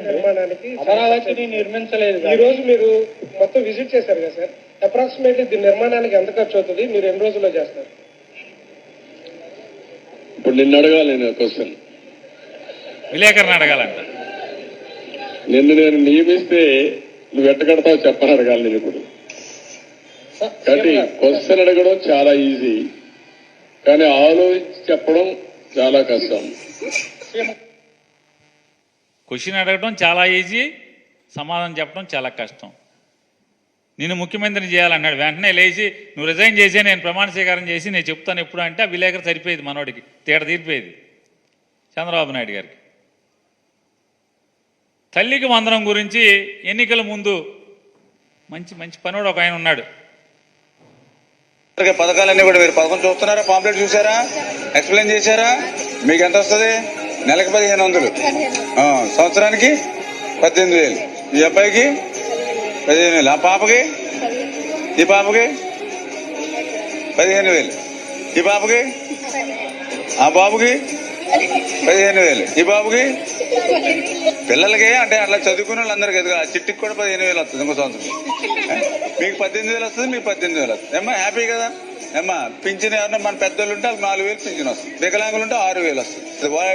నిర్మాణానికి అమరావతిని నిర్మించలేదు. ఈ రోజు మీరు మొత్తం విజిట్ చేశారు కదా సార్, అప్రాక్సిమేట్లీ దీని నిర్మాణానికి ఎంత ఖర్చు అవుతుంది, మీరు ఎన్ని రోజుల్లో చేస్తారు? ఇప్పుడు నిన్ను అడగాలి, నేను క్వశ్చన్ విలేకరుని అడగాలంట. నిన్ను నేను నియమిస్తే నువ్వు ఎట్ట కడతావు చెప్పని అడగాలి నేను ఇప్పుడు. కాబట్టి క్వశ్చన్ అడగడం చాలా ఈజీ, కానీ ఆలోచించి చెప్పడం చాలా కష్టం. క్వశ్చన్ అడగడం చాలా ఈజీ, సమాధానం చెప్పడం చాలా కష్టం. నేను ముఖ్యమంత్రిని చేయాలన్నాడు, వెంటనే లేచి నువ్వు రిజైన్ చేసి నేను ప్రమాణ స్వీకారం చేసి నేను చెప్తాను ఎప్పుడు అంటే ఆ విలేకరు సరిపోయేది, మనోడికి తేడ తీరిపోయేది చంద్రబాబు నాయుడు గారికి. తల్లికి వందనం గురించి ఎన్నికల ముందు మంచి మంచి పనుడు ఒక ఆయన ఉన్నాడు. పథకాలన్నీ కూడా మీరు పథకం చూస్తున్నారా, పాంప్లెట్ చూసారా, ఎక్స్ప్లెయిన్ చేశారా? మీకు ఎంత వస్తుంది? నెలకి 1500, సంవత్సరానికి 18,000. ఈ అబ్బాయికి 15,000, ఆ పాపకి, ఈ పాపకి 15,000, ఈ పాపకి, ఆ బాబుకి 15,000, ఈ బాబుకి. పిల్లలకి అంటే అట్లా చదువుకున్న వాళ్ళందరికీ ఎదుగు చిట్టికి కూడా 15,000 వస్తుంది ఇంకో సంవత్సరం. మీకు 18,000 వస్తుంది, మీకు 18,000 వస్తుంది. ఏమ్మా హ్యాపీ కదా? ఏమ్మా పింఛన్ ఎవరన్నా మన పెద్దోళ్ళు ఉంటే వాళ్ళు 4,000 పింఛన్ వస్తుంది, వికలాంగులు ఉంటే 6,000 వస్తుంది.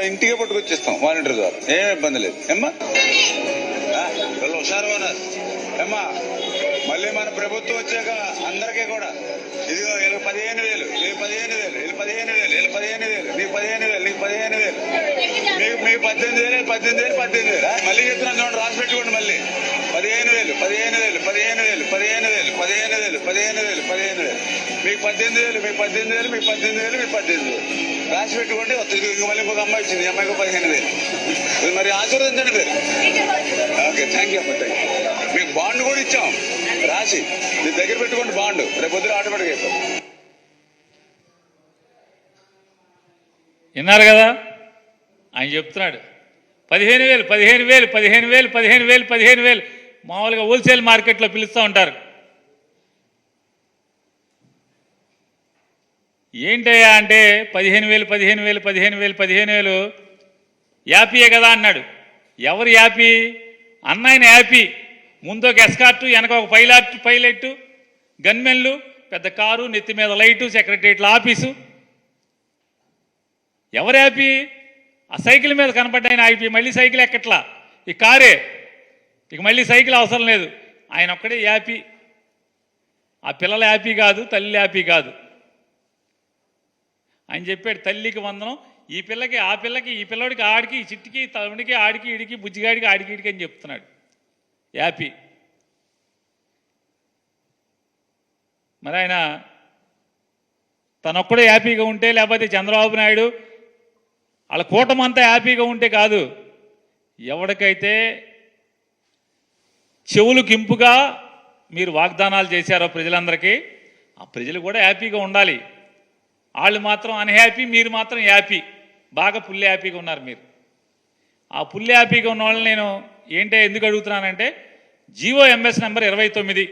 ఇంటికే పట్టుకొచ్చిస్తాం వాలంటీర్ ద్వారా, ఏం ఇబ్బంది లేదు. ఏమ్మా హుషారు ఓనర్. ఏమ్మా మళ్ళీ మన ప్రభుత్వం వచ్చాక అందరికీ కూడా ఇదిగో వీళ్ళకి 15,000, నీకు 15,000, వీళ్ళు 15,000, వీళ్ళు 15,000, నీకు 15,000, నీకు 15,000, మీకు 18,000, 18,000, 18,000. మళ్ళీ చెప్తున్నాను చూడండి, రాసి పెట్టుకోండి. మళ్ళీ 15,000, 15,000, 15,000, 15,000, 15,000, 15,000, 15,000, మీకు 18,000, మీకు 18,000, మీకు 18,000, మీకు 18,000 రాసి పెట్టుకోండి. మళ్ళీ ఇంకొక అమ్మాయి వచ్చింది, ఈ అమ్మాయికి 15,000. మరి ఆశీర్వదించండి మీరు. ఓకే, థ్యాంక్ యూ అమ్మ, థ్యాంక్ యూ. మీకు బాండ్ కూడా ఇచ్చాం రాసి, మీ దగ్గర పెట్టుకోండి బాండ్, రేపు పొద్దున ఆటోమేటిక్ అయిపోతుంది. విన్నారు కదా ఆయన చెప్తున్నాడు, 15,000, 15,000, 15,000, 15,000, 15,000. మామూలుగా హోల్సేల్ మార్కెట్లో పిలుస్తూ ఉంటారు. ఏంటయ్యా అంటే 15,000, 15,000, 15,000, 15,000 యాపీయే కదా అన్నాడు. ఎవరు యాపీ? అన్నాయన యాపీ. ముందు ఒక ఎస్కార్టు, వెనక ఒక పైలట్, గన్మెన్లు, పెద్ద కారు, నెత్తి మీద లైటు, సెక్రటరియట్ల ఆఫీసు. ఎవరు యాపీ? ఆ సైకిల్ మీద కనపడ్డాయన ఆపి, మళ్ళీ సైకిల్ ఎక్కట్లా, ఈ కారే, ఇక మళ్ళీ సైకిల్ అవసరం లేదు, ఆయన ఒక్కడే యాపీ. ఆ పిల్లల యాపీ కాదు, తల్లి యాపీ కాదు. ఆయన చెప్పాడు తల్లికి వందనం, ఈ పిల్లకి, ఆ పిల్లకి, ఈ పిల్లడికి, ఆడికి, ఈ చిట్టికి, తమ్ముడికి, ఆడికి, ఇడికి, బుజ్జిగాడికి, ఆడికి, ఇడికి అని చెప్తున్నాడు యాపీ. మరి ఆయన తనొక్కడే హ్యాపీగా ఉంటే, లేకపోతే చంద్రబాబు నాయుడు వాళ్ళ కూటమంతా హ్యాపీగా ఉంటే కాదు. ఎవరికైతే చెవులకు ఇంపుగా మీరు వాగ్దానాలు చేశారో ప్రజలందరికీ, ఆ ప్రజలు కూడా హ్యాపీగా ఉండాలి. వాళ్ళు మాత్రం అన్హ్యాపీ, మీరు మాత్రం హ్యాపీ, బాగా ఫుల్ హ్యాపీగా ఉన్నారు మీరు. ఆ ఫుల్ హ్యాపీగా ఉన్న వాళ్ళని నేను ఎందుకు అడుగుతున్నానంటే, GOMS నెంబర్ 29,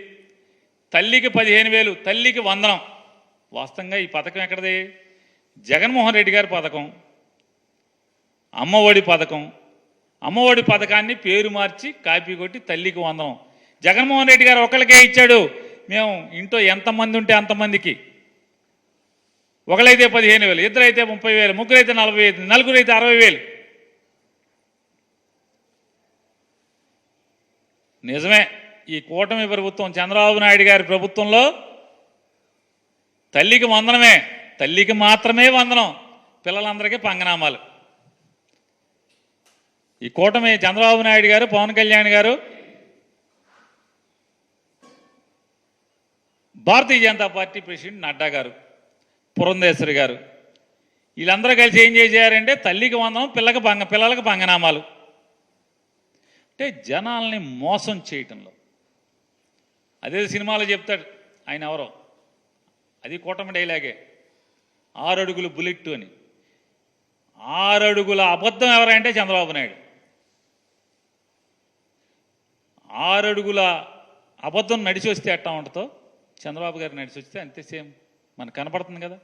తల్లికి 15,000, తల్లికి వందనం. వాస్తవంగా ఈ పథకం ఎక్కడది? జగన్మోహన్ రెడ్డి గారి పథకం, అమ్మఒడి పథకం. అమ్మఒడి పథకాన్ని పేరు మార్చి కాపీ కొట్టి తల్లికి వందనం జగన్మోహన్ రెడ్డి గారు ఒకరికే ఇచ్చాడు. మేము ఇంట్లో ఎంతమంది ఉంటే అంతమందికి, ఒకరైతే 15,000, ఇద్దరైతే 30,000, ముగ్గురైతే 40,000, నలుగురైతే 60,000. నిజమే, ఈ కూటమి ప్రభుత్వం చంద్రబాబు నాయుడు గారి ప్రభుత్వంలో తల్లికి వందనమే, తల్లికి మాత్రమే వందనం, పిల్లలందరికీ పంగనామాలు. ఈ కూటమి చంద్రబాబు నాయుడు గారు, పవన్ కళ్యాణ్ గారు, భారతీయ జనతా పార్టీ ప్రెసిడెంట్ నడ్డా గారు, పురంధేశ్వరి గారు, వీళ్ళందరూ కలిసి ఏం చేశారంటే తల్లికి వందనం, పిల్లలకు పంగనామాలు. అంటే జనాల్ని మోసం చేయటంలో, అదే సినిమాలో చెప్తాడు ఆయన ఎవరో, అది కూటమి డైలాగే, 6 అడుగులు బుల్లెట్ అని. 6 అడుగుల అబద్ధం ఎవరంటే చంద్రబాబు నాయుడు. 6 అడుగుల అబద్ధం నడిచి వస్తే ఎట్టా ఉంటుందో, చంద్రబాబు గారు నడిచి వస్తే అంతే సేమ్ మనకు కనపడుతుంది కదా.